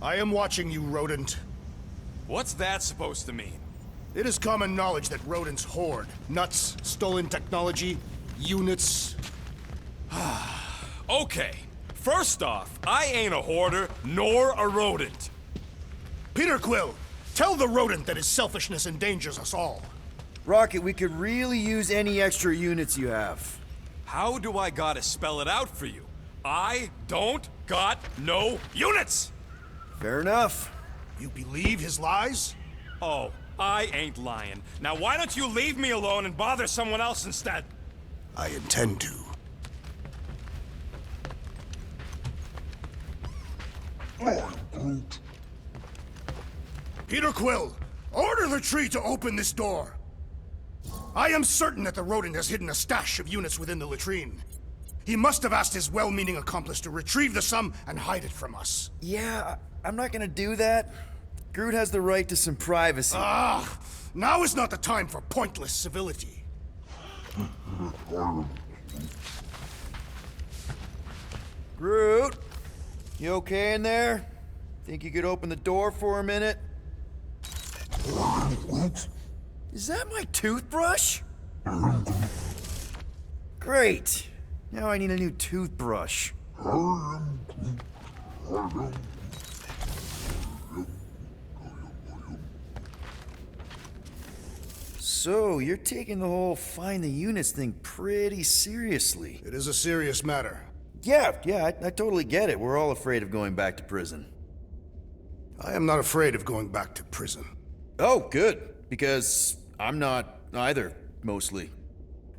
I am watching you, rodent. What's that supposed to mean? It is common knowledge that rodents hoard nuts, stolen technology, units. Okay, first off, I ain't a hoarder nor a rodent. Peter Quill, tell the rodent that his selfishness endangers us all. Rocket, we could really use any extra units you have. How do I gotta spell it out for you? I don't got no units! Fair enough. You believe his lies? Oh, I ain't lying. Now why don't you leave me alone and bother someone else instead? I intend to. Peter Quill, order the tree to open this door. I am certain that the rodent has hidden a stash of units within the latrine. He must have asked his well-meaning accomplice to retrieve the sum and hide it from us. Yeah, I'm not gonna do that. Groot has the right to some privacy. Now is not the time for pointless civility. Groot, you okay in there? Think you could open the door for a minute? Is that my toothbrush? Great. Now I need a new toothbrush. So, you're taking the whole find the units thing pretty seriously. It is a serious matter. Yeah, I totally get it. We're all afraid of going back to prison. I am not afraid of going back to prison. Oh, good. Because I'm not either, mostly.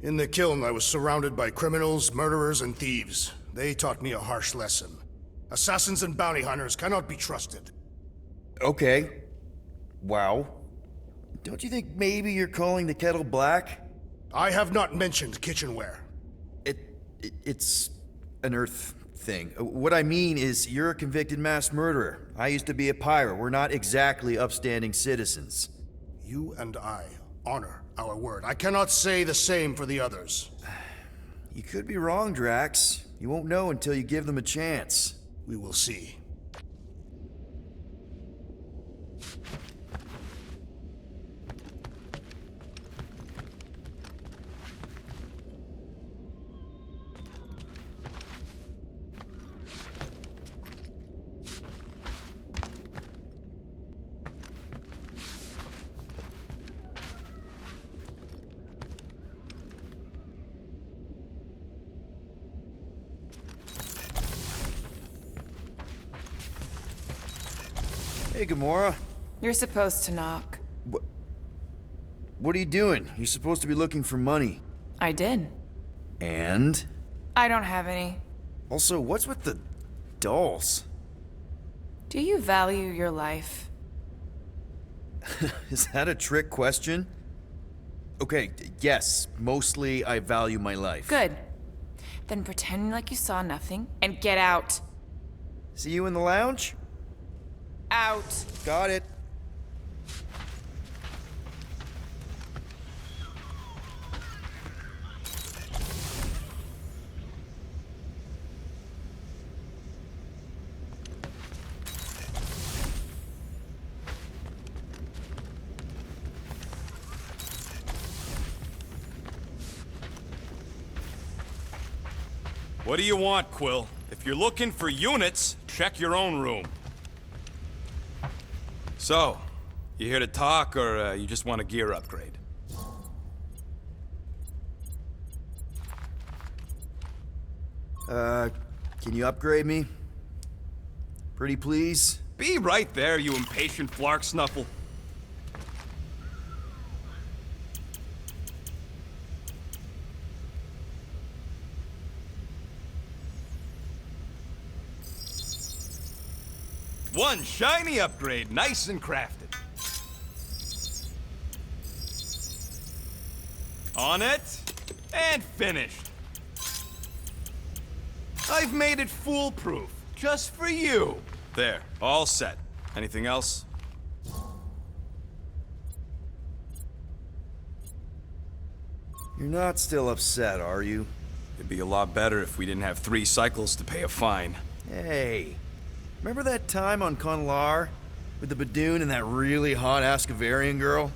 In the kiln, I was surrounded by criminals, murderers, and thieves. They taught me a harsh lesson. Assassins and bounty hunters cannot be trusted. Okay. Wow. Don't you think maybe you're calling the kettle black? I have not mentioned kitchenware. It's an Earth thing. What I mean is, you're a convicted mass murderer. I used to be a pirate. We're not exactly upstanding citizens. You and I honor our word. I cannot say the same for the others. You could be wrong, Drax. You won't know until you give them a chance. We will see. Hey, Gamora. You're supposed to knock. What are you doing? You're supposed to be looking for money. I did. And? I don't have any. Also, what's with the dolls? Do you value your life? Is that a trick question? Okay, yes, mostly I value my life. Good. Then pretend like you saw nothing and get out. See you in the lounge? Out. Got it. What do you want, Quill? If you're looking for units, check your own room. So, you here to talk, or you just want a gear upgrade? Can you upgrade me? Pretty please? Be right there, you impatient flark snuffle. One shiny upgrade, nice and crafted. On it, and finished. I've made it foolproof, just for you. There, all set. Anything else? You're not still upset, are you? It'd be a lot better if we didn't have 3 cycles to pay a fine. Hey, Remember that time on Conlar with the Badoon and that really hot Ascavarian girl?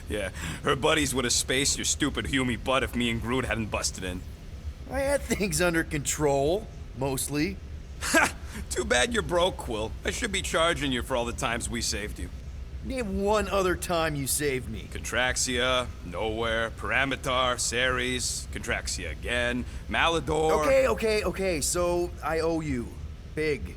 Yeah, her buddies would have spaced your stupid Humy butt if me and Groot hadn't busted in. I had things under control, mostly. Ha! Too bad you're broke, Quill. I should be charging you for all the times we saved you. Name one other time you saved me. Contraxia, Nowhere, Paramitar, Ceres, Contraxia again, Malador... Okay, so I owe you. Big.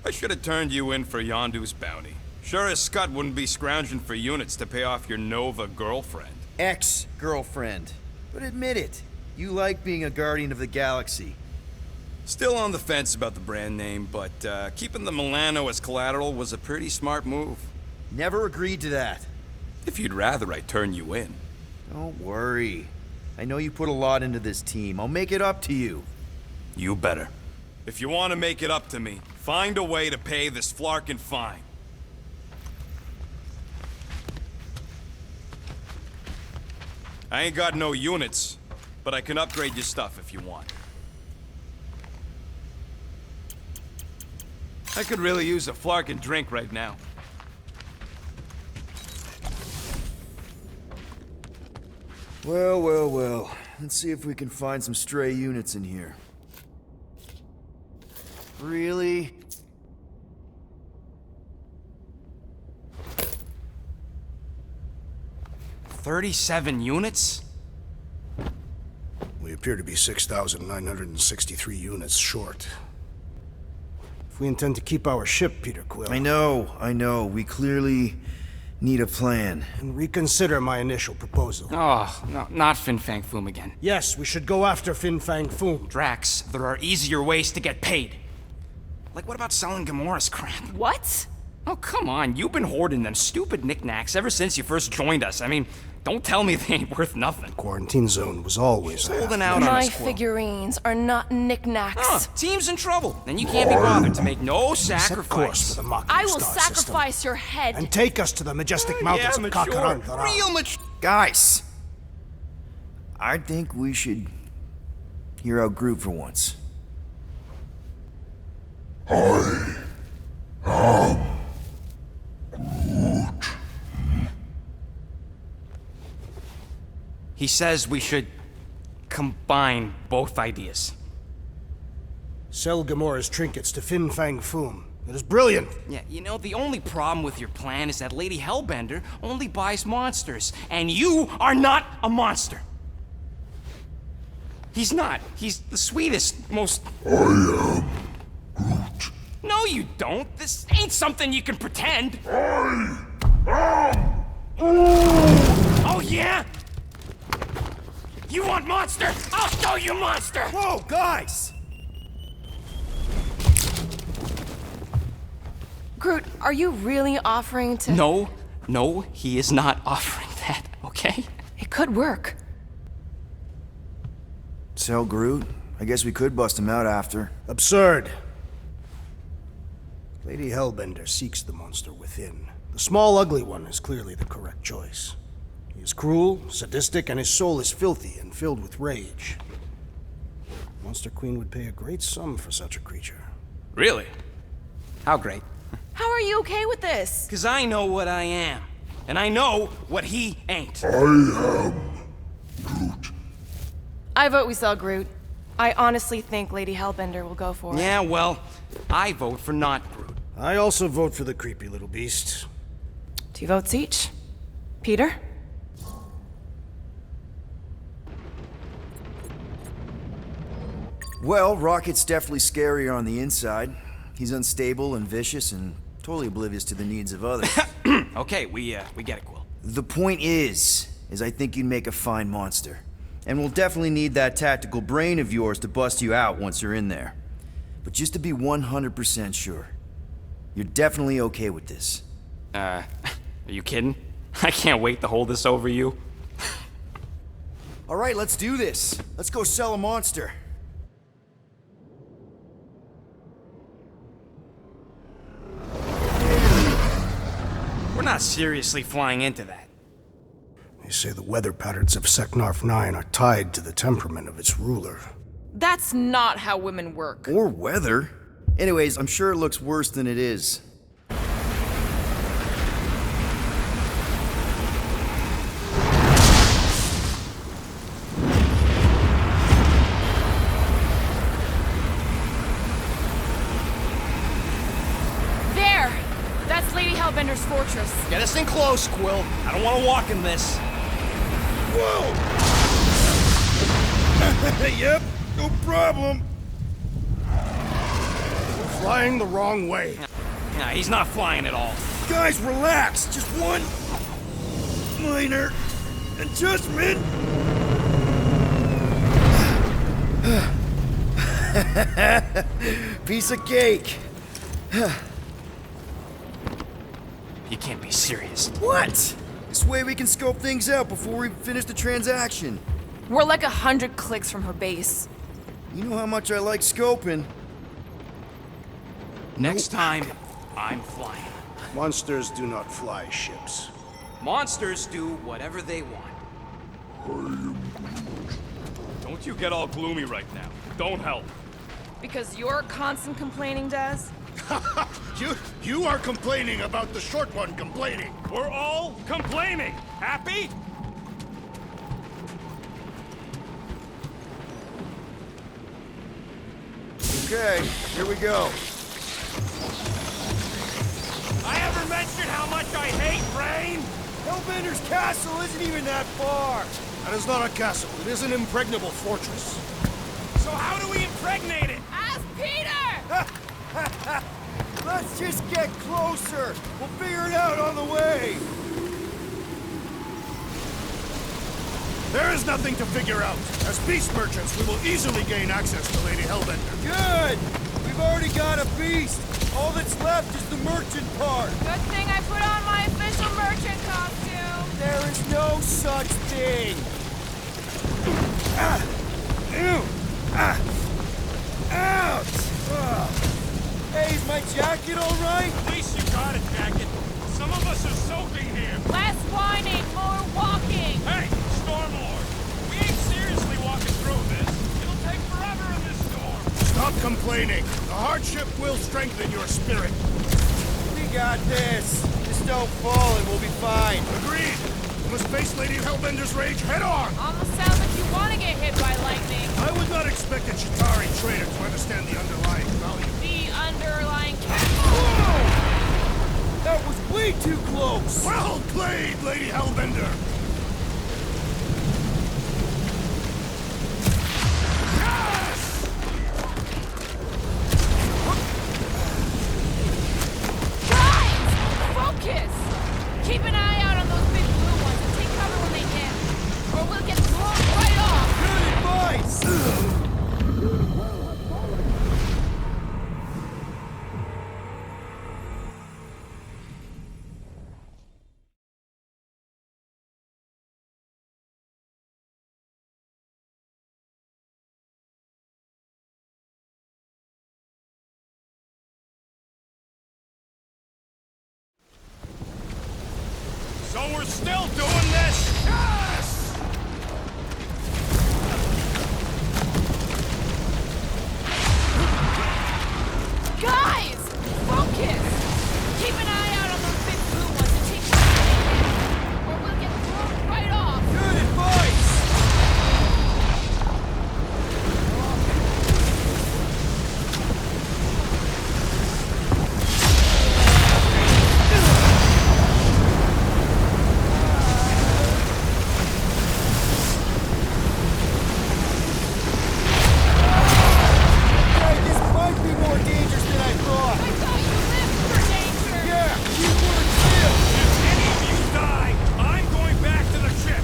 I should have turned you in for Yondu's bounty. Sure as Scott wouldn't be scrounging for units to pay off your Nova girlfriend. Ex-girlfriend. But admit it, you like being a guardian of the galaxy. Still on the fence about the brand name, but keeping the Milano as collateral was a pretty smart move. Never agreed to that. If you'd rather I turn you in. Don't worry. I know you put a lot into this team. I'll make it up to you. You better. If you want to make it up to me, find a way to pay this flarkin' fine. I ain't got no units, but I can upgrade your stuff if you want. I could really use a flarkin' drink right now. Well. Let's see if we can find some stray units in here. Really? $37 units? We appear to be 6,963 units short. If we intend to keep our ship, Peter Quill... I know. We clearly need a plan. And reconsider my initial proposal. Oh, no, not Fin Fang Foom again. Yes, we should go after Fin Fang Foom. Drax, there are easier ways to get paid. Like, what about selling Gamora's crap? What? Oh, come on, you've been hoarding them stupid knickknacks ever since you first joined us. I mean, don't tell me they ain't worth nothing. Quarantine zone was always a Holding out on My us, Quill. figurines are not knickknacks. Team's in trouble, and you can't be bothered to make no set course for sacrifice. the mocking I will star sacrifice system your head. and take us to the majestic mountains of mature. Kakarandara. Real mature. Guys, I think we should hear out Groot for once. He says we should combine both ideas. Sell Gamora's trinkets to Fin Fang Foom. It is brilliant. Yeah, you know, the only problem with your plan is that Lady Hellbender only buys monsters, and you are not a monster. He's not. He's the sweetest, most... I am Groot. No, you don't. This ain't something you can pretend. Oh, yeah? You want monster? I'll show you monster! Whoa, guys! Groot, are you really offering to... No, he is not offering that, okay? It could work. Sell Groot? I guess we could bust him out after. Absurd. Lady Hellbender seeks the monster within. The small, ugly one is clearly the correct choice. He is cruel, sadistic, and his soul is filthy and filled with rage. Monster Queen would pay a great sum for such a creature. Really? How great? How are you okay with this? Because I know what I am. And I know what he ain't. I vote we sell Groot. I honestly think Lady Hellbender will go for it. Yeah, well, I vote for not Groot. I also vote for the creepy little beast. 2 votes each. Peter? Well, Rocket's definitely scarier on the inside. He's unstable and vicious and totally oblivious to the needs of others. Okay, we get it, Quill. The point is I think you'd make a fine monster. And we'll definitely need that tactical brain of yours to bust you out once you're in there. But just to be 100% sure, you're definitely okay with this. Are you kidding? I can't wait to hold this over you. All right, let's do this. Let's go sell a monster. We're not seriously flying into that. They say the weather patterns of Seknarf 9 are tied to the temperament of its ruler. That's not how women work. Or weather. Anyways, I'm sure it looks worse than it is. There! That's Lady Hellbender's fortress. Get us in close, Quill. I don't want to walk in this. Whoa! Yep, no problem. We're flying the wrong way. Nah, he's not flying at all. Guys, relax. Just one minor adjustment. Piece of cake. You can't be serious. What? This way we can scope things out before we finish the transaction. We're like 100 clicks from her base. You know how much I like scoping. Next time, I'm flying. Monsters do not fly ships. Monsters do whatever they want. Don't you get all gloomy right now. Don't help. Because you're constant complaining, Des? You are complaining about the short one complaining. We're all complaining. Happy? Okay, here we go. I ever mentioned how much I hate rain? Hellbender's castle isn't even that far. That is not a castle. It is an impregnable fortress. So how do we impregnate it? Ask Peter! Let's just get closer. We'll figure it out on the way. There is nothing to figure out. As beast merchants, we will easily gain access to Lady Hellbender. Good. We've already got a beast. All that's left is the merchant part. Good thing I put on my official merchant costume. There is no such thing. Ouch! Hey, is my jacket all right? At least you got a jacket. Some of us are soaking here. Less whining, more walking. Hey, Stormlord. We ain't seriously walking through this. It'll take forever in this storm. Stop complaining. The hardship will strengthen your spirit. We got this. Just don't fall and we'll be fine. Agreed. We must face Lady Hellbender's rage head on. Almost sounds like you want to get hit by lightning. I would not expect a Chitauri trader to understand the underlying value. The underlying cat. Whoa! That was way too close. Well played, Lady Hellbender. Yes! Guys! Focus! Keep an eye out on those big blue ones and take cover when they hit. Or we'll get blown right off. Good advice. So we're still doing this? Yes! Guys! Focus! Keep an eye out on those big blue ones and take cover when they hit. Or we'll get blown right off. Good advice. Hey, this might be more dangerous than I thought. I thought you lived for danger. Yeah, you were too. If any of you die, I'm going back to the ship.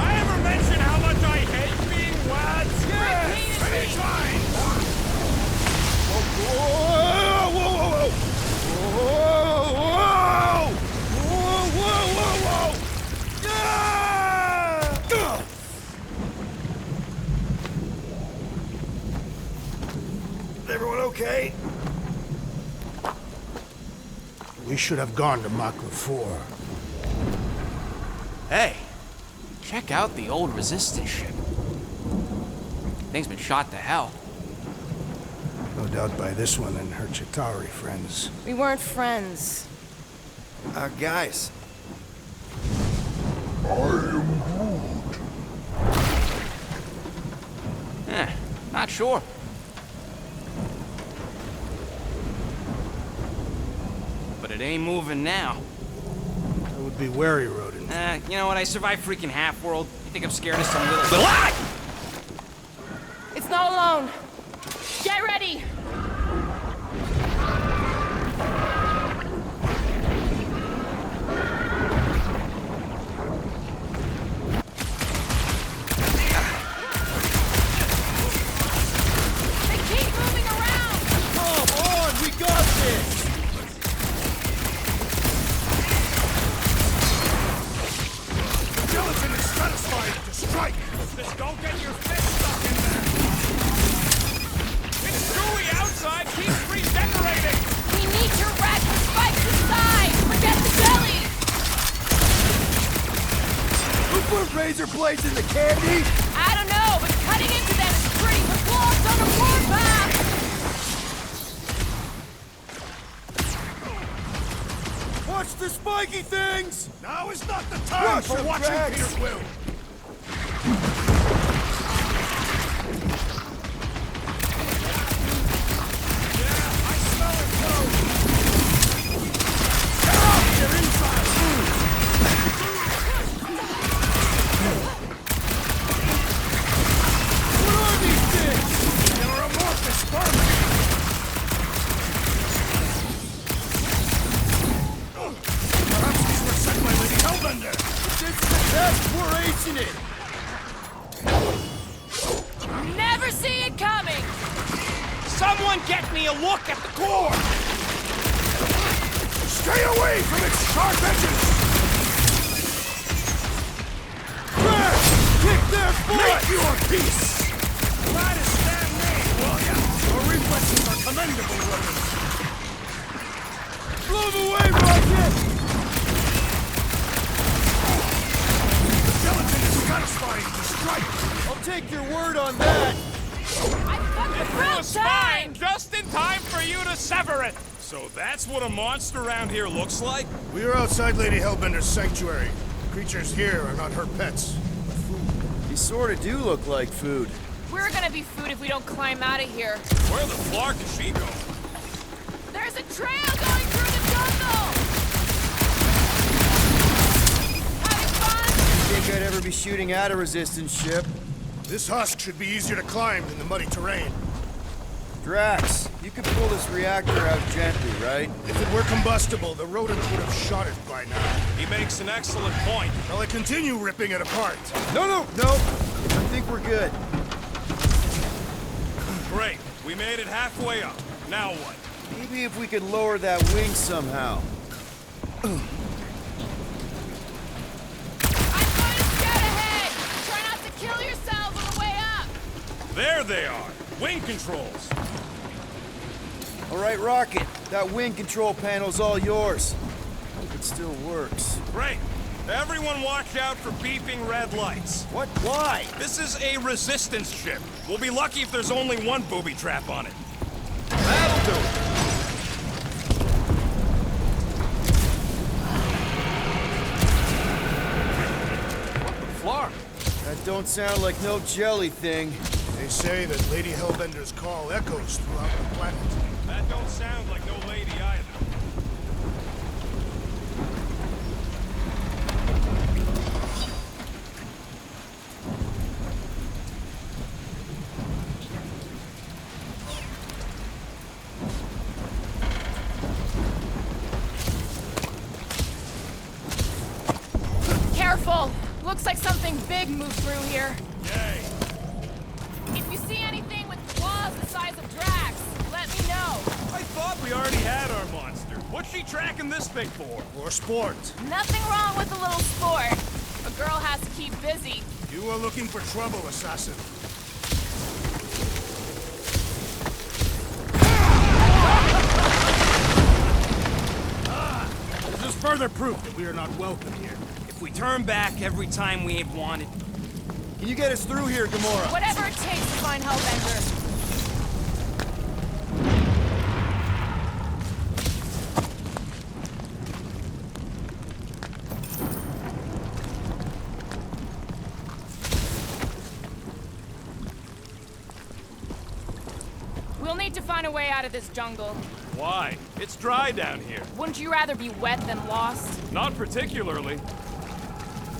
I ever mention how much I hate being wet? Yes! Anytime! Whoa, whoa, whoa, whoa, whoa, whoa, whoa, whoa, whoa, yeah! Everyone okay? We should have gone to Mach 4. Hey, Check out the old resistance ship. Thing's been shot to hell. No doubt by this one and her Chitauri friends. We weren't friends. Guys. Not sure. But it ain't moving now. I would be wary, rodent. You know what? I survived freaking Half-World. You think I'm scared of some little... Ah! It's not alone. Get ready! They keep moving around! Come on, we got this! Skeleton is satisfied to strike! Just don't get your fist stuck in there. It's gooey outside. Keep regenerating. We need to rack the spikes inside! Forget the jelly! Who put razor blades in the candy? I don't know, but cutting into them is pretty the claws on the warpath! Watch the spiky things! Now is not the time for watching Rex. Peter's will! I smell it too! Tear off your inside! What are these things? They're amorphous vermin! Perhaps these were sent by Lady Hellbender! This is the test, we're acing it! Never see it coming! Someone get me a look at the core! Stay away from its sharp edges! Crash! Kick their Make foot! your peace! Try to stand me, will ya? Your reflexes are commendable, rodent. Blow them away, Rocket! The skeleton is satisfying to strike! I'll take your word on that! I fucking broke time! Just in time for you to sever it. So that's what a monster around here looks like? We are outside Lady Hellbender's sanctuary. Creatures here are not her pets. You sorta do look like food. We're gonna be food if we don't climb out of here. Where the flark is she going? There's a trail going through the jungle! Having fun? Think I'd ever be shooting at a resistance ship. This husk should be easier to climb than the muddy terrain. Drax, you could pull this reactor out gently, right? If it were combustible, the rodent would have shot it by now. He makes an excellent point. Shall I continue ripping it apart? No! I think we're good. Great. We made it halfway up. Now what? Maybe if we could lower that wing somehow. I'm going to scout ahead! Try not to kill yourselves on the way up! There they are. Wing controls. All right, Rocket. That wing control panel's all yours. Hope it still works. Great. Everyone watch out for beeping red lights. What? Why? This is a resistance ship. We'll be lucky if there's only one booby trap on it. That'll do it. What the flark? That don't sound like no jelly thing. They say that Lady Hellbender's call echoes throughout the planet. That don't sound like no lady either. Careful! Looks like something big moved through here. Yay. If you see anything with claws the size of Drax, let me know. I thought we already had our monster. What's she tracking this thing for? For sport. Nothing wrong with a little sport. A girl has to keep busy. You are looking for trouble, assassin. This is further proof that we are not welcome here. If we turn back every time we ain't wanted. Can you get us through here, Gamora? Whatever it takes to find Hellbender. We'll need to find a way out of this jungle. Why? It's dry down here. Wouldn't you rather be wet than lost? Not particularly.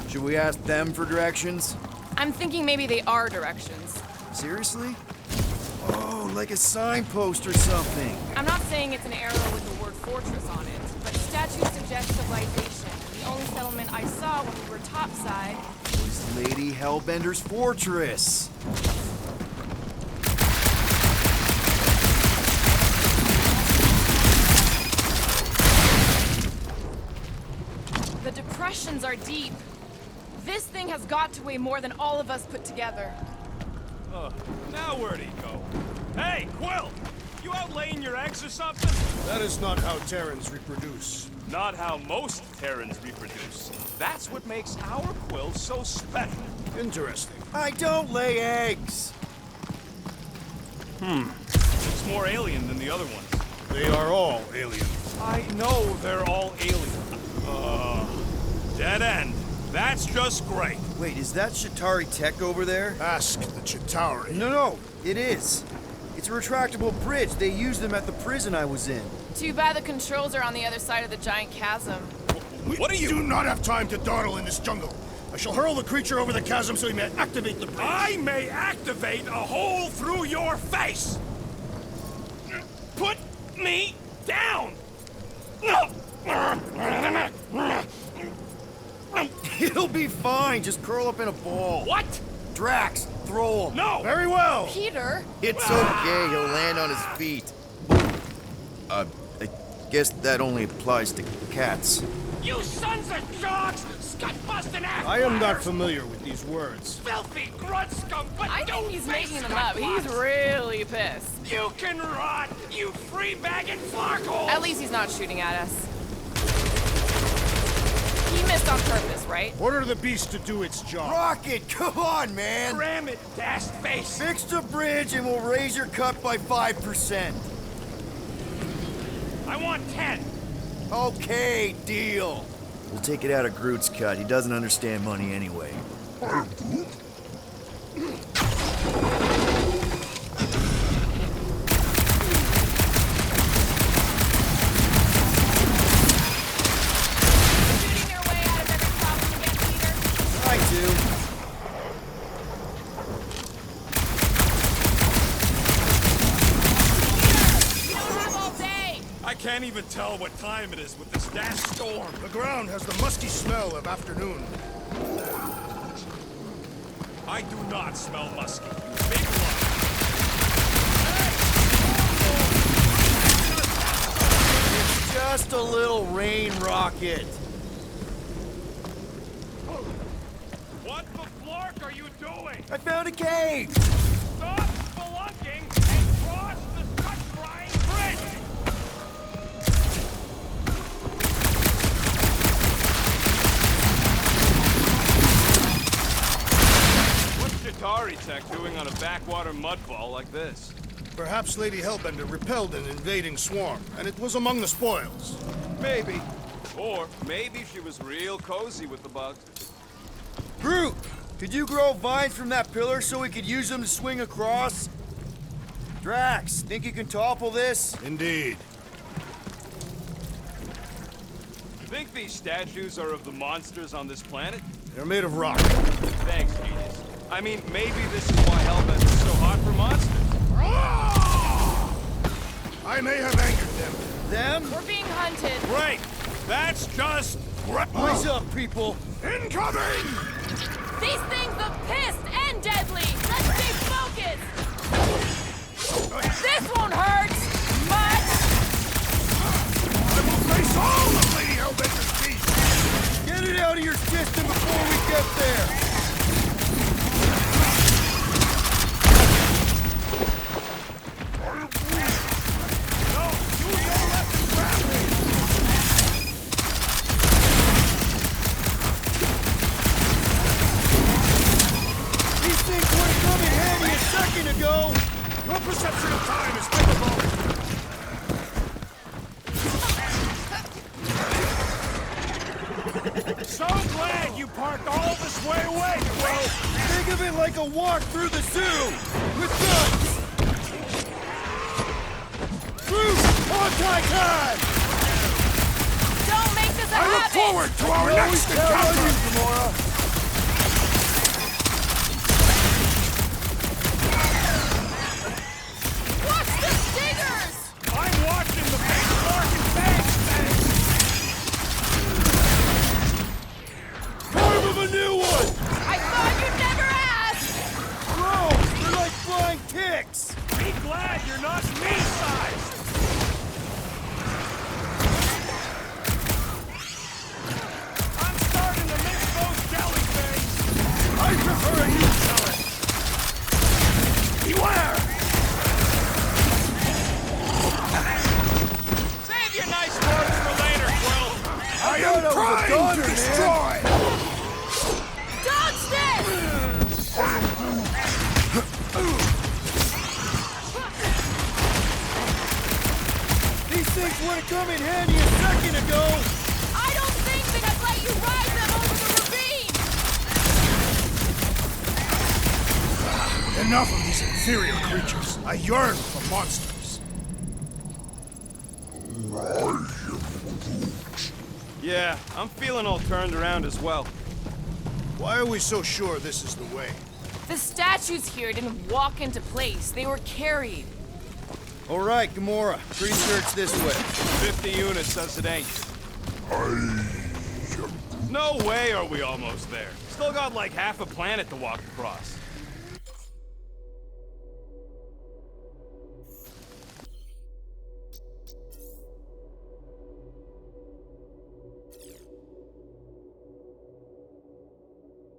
Should we ask them for directions? I'm thinking maybe they are directions. Seriously? Oh, like a signpost or something. I'm not saying it's an arrow with the word fortress on it, but statues suggest civilization. The only settlement I saw when we were topside Was Lady Hellbender's fortress. The depressions are deep. This thing has got to weigh more than all of us put together. Now where'd he go? Hey, Quill! You out laying your eggs or something? That is not how Terrans reproduce. Not how most Terrans reproduce. That's what makes our Quill so special. Interesting. I don't lay eggs. It's more alien than the other ones. They are all alien. I know they're all alien. Dead end. That's just great. Wait, is that Shatari tech over there? Ask the Chitauri. No, it is. It's a retractable bridge. They used them at the prison I was in. Too bad the controls are on the other side of the giant chasm. What do you do not have time to dawdle in this jungle. I shall hurl the creature over the chasm so he may activate the bridge. I may activate a hole through your face. Put me down. It'll be fine. Just curl up in a ball. What? Drax, throw him. No. Very well. Peter? It's okay. He'll land on his feet. I guess that only applies to cats. You sons of dogs! Scut-busting ass! I am not familiar with these words. Filthy grunt scum, but I think he's making them up. He's really pissed. You can rot, you free-bagging flarkhole! At least he's not shooting at us. He missed on purpose, right? Order the beast to do its job. Rocket, come on, man. Ram it, dash face! Fix the bridge and we'll raise your cut by 5%. I want 10! Okay, deal. We'll take it out of Groot's cut. He doesn't understand money anyway. Shooting your way out of every problem again, Peter. I do. We don't have all day. I can't even tell what time it is with this gas storm. The ground has the musty smell of afternoon. I do not smell musky. You big one. It's just a little rain rocket. What the flark are you doing? I found a cave. Stop spelunking and cross the gut-frying bridge! What's Chitauri tech doing on a backwater mudball like this? Perhaps Lady Hellbender repelled an invading swarm, and it was among the spoils. Maybe. Or maybe she was real cozy with the bugs. Groot, could you grow vines from that pillar so we could use them to swing across? Drax, think you can topple this? Indeed. You think these statues are of the monsters on this planet? They're made of rock. Thanks, genius. I mean, maybe this is why Hellbender's so hot for monsters. I may have angered them. Them? We're being hunted. Great! That's just great! Eyes up, people. Incoming! These things look pissed and deadly. Let's stay focused. This won't hurt much. I will face all of Lady Hellbender's beasts! Get it out of your system before we get there. So glad you parked all this way away, Groot! Think of it like a walk through the zoo! With guns! Groot! On time! Don't make this a I look habit! forward to our next encounter! Gamora! Watch the stingers! I'm watching the big barking bags thing! Form of a new one! I thought you'd never ask! Bro, they're like flying ticks! Be glad you're not me-sized! I'm starting to miss those jelly things! I prefer a new pellet! Beware! Save your nice words for later, Quill. I am trying to destroy! Dodge this! These things would have come in handy a second ago! I don't think that I'd let you ride them over the ravine! Enough of these inferior creatures. I yearn for monsters. Yeah, I'm feeling all turned around as well. Why are we so sure this is the way? The statues here didn't walk into place. They were carried. Alright, Gamora. Research this way. 50 units says it ain't. No way are we almost there. Still got like half a planet to walk across.